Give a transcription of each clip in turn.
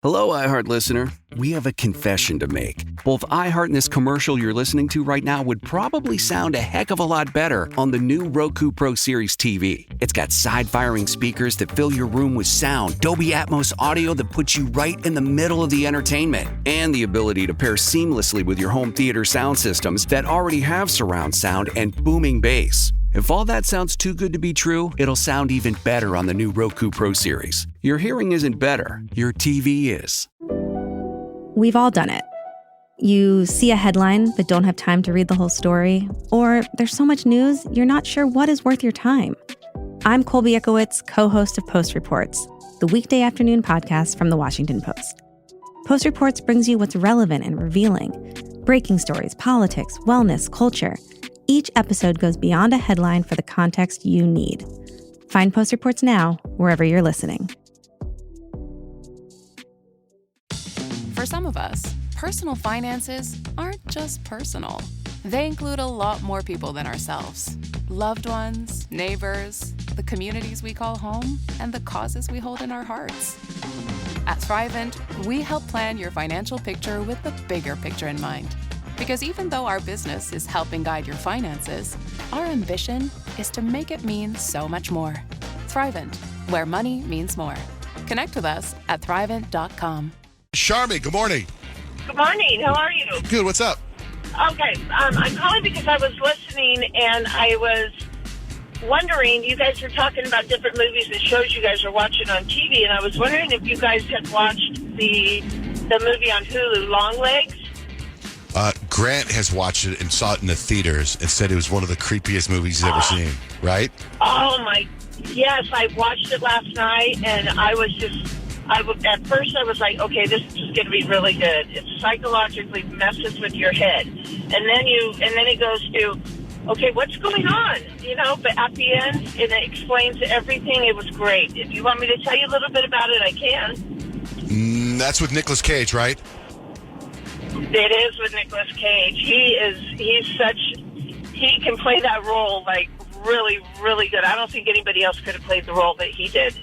Hello, iHeart listener. We have a confession to make. Both iHeart and this commercial you're listening to right now would probably sound a heck of a lot better on the new Roku Pro Series TV. It's got side-firing speakers that fill your room with sound, Dolby Atmos audio that puts you right in the middle of the entertainment, and the ability to pair seamlessly with your home theater sound systems that already have surround sound and booming bass. If all that sounds too good to be true, it'll sound even better on the new Roku Pro Series. Your hearing isn't better, your TV is. We've all done it. You see a headline but don't have time to read the whole story, or there's so much news you're not sure what is worth your time. I'm Colby Ickowitz, co-host of Post Reports, the weekday afternoon podcast from The Washington Post. Post Reports brings you what's relevant and revealing. Breaking stories, politics, wellness, culture. Each episode goes beyond a headline for the context you need. Find Post Reports now, wherever you're listening. For some of us, personal finances aren't just personal. They include a lot more people than ourselves. Loved ones, neighbors, the communities we call home, and the causes we hold in our hearts. At Thrivent, we help plan your financial picture with the bigger picture in mind. Because even though our business is helping guide your finances, our ambition is to make it mean so much more. Thrivent, where money means more. Connect with us at Thrivent.com. Charmy, good morning. Good morning. How are you? Good. What's up? Okay. I'm calling because I was listening and I was wondering, you guys were talking about different movies and shows you guys are watching on TV, and I was wondering if you guys had watched the movie on Hulu, Longlegs. Grant has watched it and saw it in the theaters and said it was one of the creepiest movies he's ever seen, right? Oh, my. Yes, I watched it last night, and at first I was like, okay, this is going to be really good. It psychologically messes with your head. And then it goes to, okay, what's going on? But at the end, it explains everything. It was great. If you want me to tell you a little bit about it, I can. That's with Nicolas Cage, right? It is with Nicolas Cage. He can play that role like really, really good. I don't think anybody else could have played the role that he did.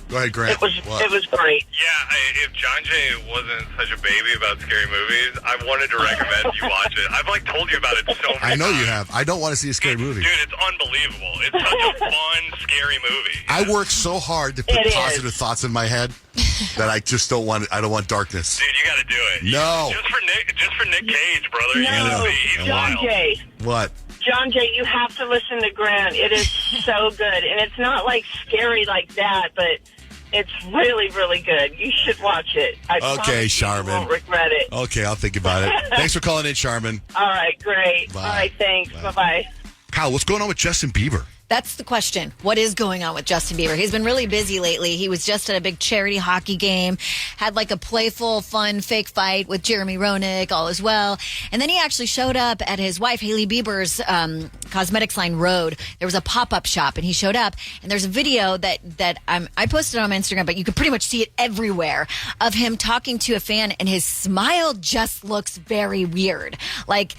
Go ahead, Grant. It was great. Yeah, if John Jay wasn't such a baby about scary movies, I wanted to recommend you watch it. I've told you about it so many times. I know you have. I don't want to see a scary movie. Dude, it's unbelievable. It's such a fun, scary movie. I work so hard to put positive thoughts in my head that I just don't want. I don't want darkness. Dude, you got to do it. No, just for Nick Cage, brother. No, he's John wild. Jay. What? John Jay, you have to listen to Grant. It is so good, and it's not like scary like that, but it's really, really good. You should watch it. Okay, Charmin. You won't regret it. Okay, I'll think about it. Thanks for calling in, Charmin. All right, great. Bye. All right, thanks. Bye-bye. Kyle, what's going on with Justin Bieber? That's the question. What is going on with Justin Bieber? He's been really busy lately. He was just at a big charity hockey game, had like a playful, fun, fake fight with Jeremy Roenick, all is well. And then he actually showed up at his wife, Hailey Bieber's cosmetics line, Rhode. There was a pop-up shop, and he showed up. And there's a video that I posted on my Instagram, but you could pretty much see it everywhere, of him talking to a fan, and his smile just looks very weird. Like,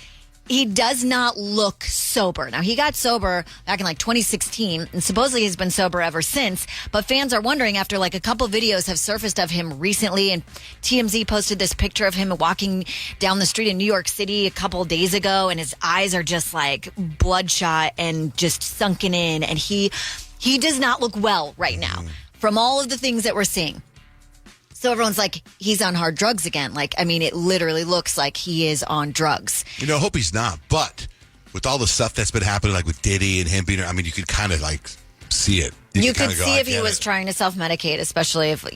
he does not look sober. Now, he got sober back in 2016, and supposedly he's been sober ever since. But fans are wondering, after a couple videos have surfaced of him recently, and TMZ posted this picture of him walking down the street in New York City a couple days ago, and his eyes are just bloodshot and just sunken in. And he does not look well right now from all of the things that we're seeing. So everyone's like, he's on hard drugs again. It literally looks like he is on drugs. I hope he's not. But with all the stuff that's been happening, with Diddy and him being, you could kind of see it. You could see if he was trying to self-medicate, especially if,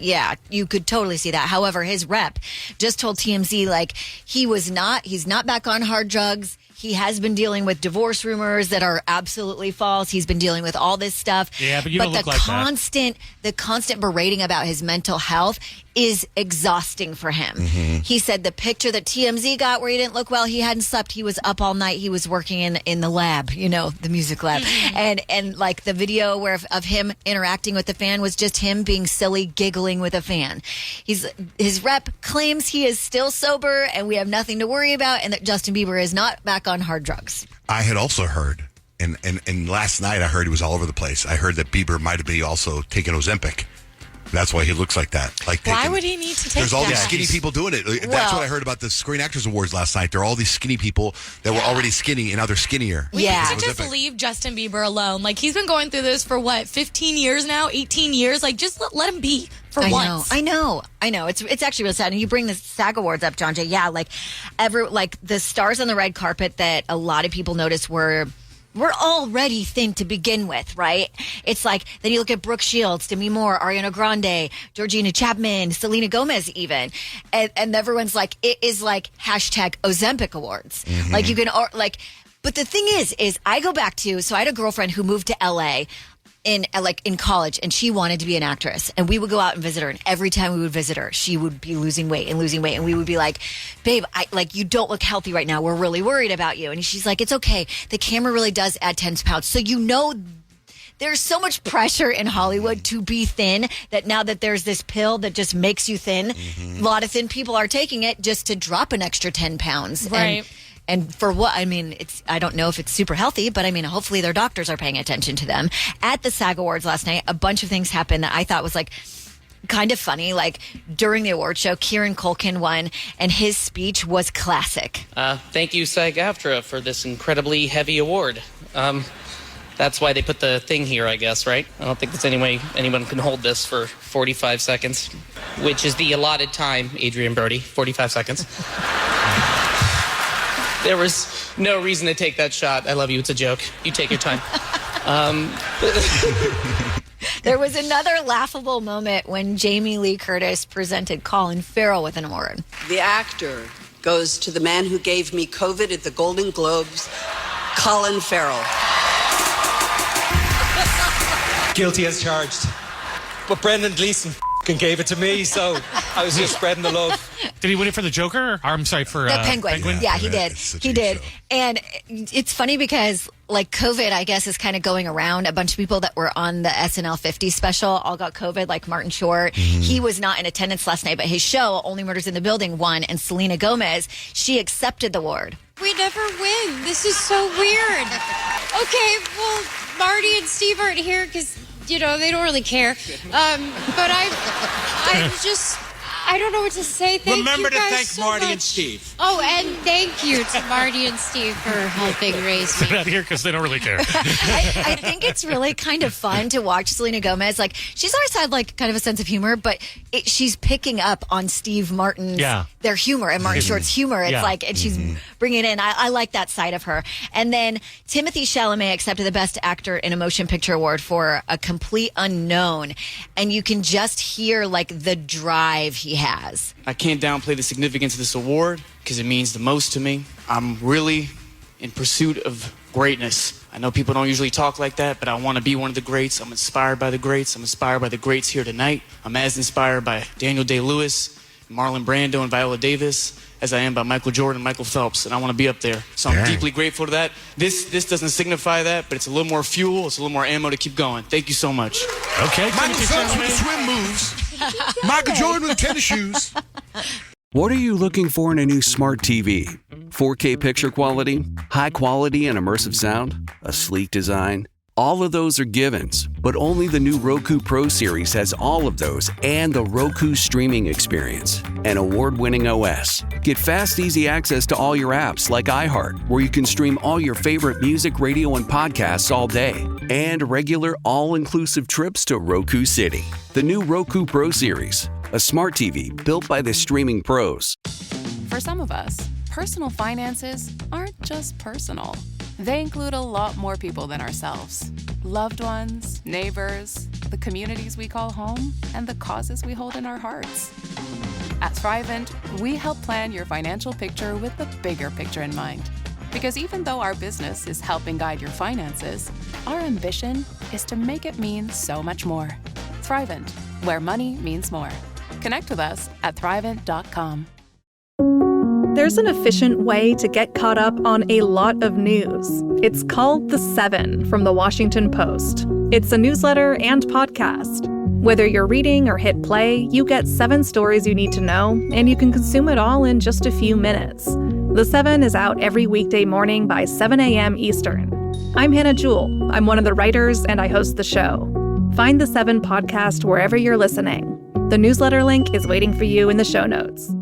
you could totally see that. However, his rep just told TMZ, he's not back on hard drugs. He has been dealing with divorce rumors that are absolutely false. He's been dealing with all this stuff. Yeah, but you don't look like that. The constant berating about his mental health is exhausting for him. Mm-hmm. He said the picture that TMZ got where he didn't look well, he hadn't slept. He was up all night. He was working in the lab, the music lab. and the video of him interacting with the fan was just him being silly, giggling with a fan. His rep claims he is still sober and we have nothing to worry about, and that Justin Bieber is not back on hard drugs. I had also heard, and last night I heard he was all over the place. I heard that Bieber might have been also taking Ozempic. That's why he looks like that. Like, why would he need to take There's all that? these skinny people doing it. That's what I heard about the Screen Actors Awards last night. There are all these skinny people that were already skinny, and now they're skinnier. We need to just leave Justin Bieber alone. Like, he's been going through this for, 15 years now? 18 years? Like, just let him be for once. I know. It's actually real sad. And you bring the SAG Awards up, John Jay. Yeah, like the stars on the red carpet that a lot of people noticed were already thin to begin with, right? It's like, then you look at Brooke Shields, Demi Moore, Ariana Grande, Georgina Chapman, Selena Gomez even. And everyone's like, it is like hashtag Ozempic Awards. Mm-hmm. Like you can, but the thing is I go back to, so I had a girlfriend who moved to LA in college, and she wanted to be an actress, and we would go out and visit her, and every time we would visit her, she would be losing weight, and we would be like, babe, you don't look healthy right now, we're really worried about you. And she's like, it's okay, the camera really does add 10 pounds. So there's so much pressure in Hollywood to be thin that now that there's this pill that just makes you thin, a lot of thin people are taking it just to drop an extra 10 pounds. Right. And for what? I mean, I don't know if it's super healthy, but I mean, hopefully their doctors are paying attention to them. At the SAG Awards last night, a bunch of things happened that I thought was kind of funny. Like during the award show, Kieran Culkin won, and his speech was classic. Thank you, SAG-AFTRA, for this incredibly heavy award. That's why they put the thing here, I guess, right? I don't think there's any way anyone can hold this for 45 seconds, which is the allotted time, Adrian Brody, 45 seconds. There was no reason to take that shot. I love you. It's a joke. You take your time. There was another laughable moment when Jamie Lee Curtis presented Colin Farrell with an award. The actor goes to the man who gave me COVID at the Golden Globes, Colin Farrell. Guilty as charged. But Brendan Gleeson gave it to me, so I was just spreading the love. Did he win it for the Joker? Or, I'm sorry, for the Penguin. Yeah, he did. He did. Show. And it's funny because COVID, I guess, is kind of going around. A bunch of people that were on the SNL 50 special all got COVID, like Martin Short. Mm-hmm. He was not in attendance last night, but his show, Only Murders in the Building, won. And Selena Gomez, she accepted the award. We never win. This is so weird. Okay, well, Marty and Steve aren't here because, they don't really care. But I don't know what to say. Remember you guys to thank so Marty much. and Steve. Oh, and thank you to Marty and Steve for helping raise me. They're not here because they don't really care. I think it's really kind of fun to watch Selena Gomez. She's always had kind of a sense of humor, but she's picking up on Steve Martin's their humor and Martin Short's humor. It's and she's bringing it in. I like that side of her. And then Timothée Chalamet accepted the Best Actor in a Motion Picture Award for A Complete Unknown, and you can just hear the drive he has. I can't downplay the significance of this award because it means the most to me. I'm really in pursuit of greatness. I know people don't usually talk like that, but I want to be one of the greats. I'm inspired by the greats. I'm inspired by the greats here tonight. I'm as inspired by Daniel Day-Lewis, Marlon Brando, and Viola Davis as I am by Michael Jordan and Michael Phelps, and I want to be up there. So I'm deeply grateful to that. This doesn't signify that, but it's a little more fuel, it's a little more ammo to keep going. Thank you so much. Okay. Michael Phelps with the swim moves. Michael Jordan with tennis shoes. What are you looking for in a new smart TV? 4K picture quality? High quality and immersive sound? A sleek design? All of those are givens, but only the new Roku Pro Series has all of those and the Roku streaming experience, an award-winning OS. Get fast, easy access to all your apps like iHeart, where you can stream all your favorite music, radio, and podcasts all day, and regular all-inclusive trips to Roku City. The new Roku Pro Series, a smart TV built by the streaming pros. For some of us, personal finances aren't just personal. They include a lot more people than ourselves. Loved ones, neighbors, the communities we call home, and the causes we hold in our hearts. At Thrivent, we help plan your financial picture with the bigger picture in mind. Because even though our business is helping guide your finances, our ambition is to make it mean so much more. Thrivent, where money means more. Connect with us at Thrivent.com. There's an efficient way to get caught up on a lot of news. It's called The Seven from The Washington Post. It's a newsletter and podcast. Whether you're reading or hit play, you get 7 stories you need to know, and you can consume it all in just a few minutes. The Seven is out every weekday morning by 7 a.m. Eastern. I'm Hannah Jewell. I'm one of the writers, and I host the show. Find the 7 podcast wherever you're listening. The newsletter link is waiting for you in the show notes.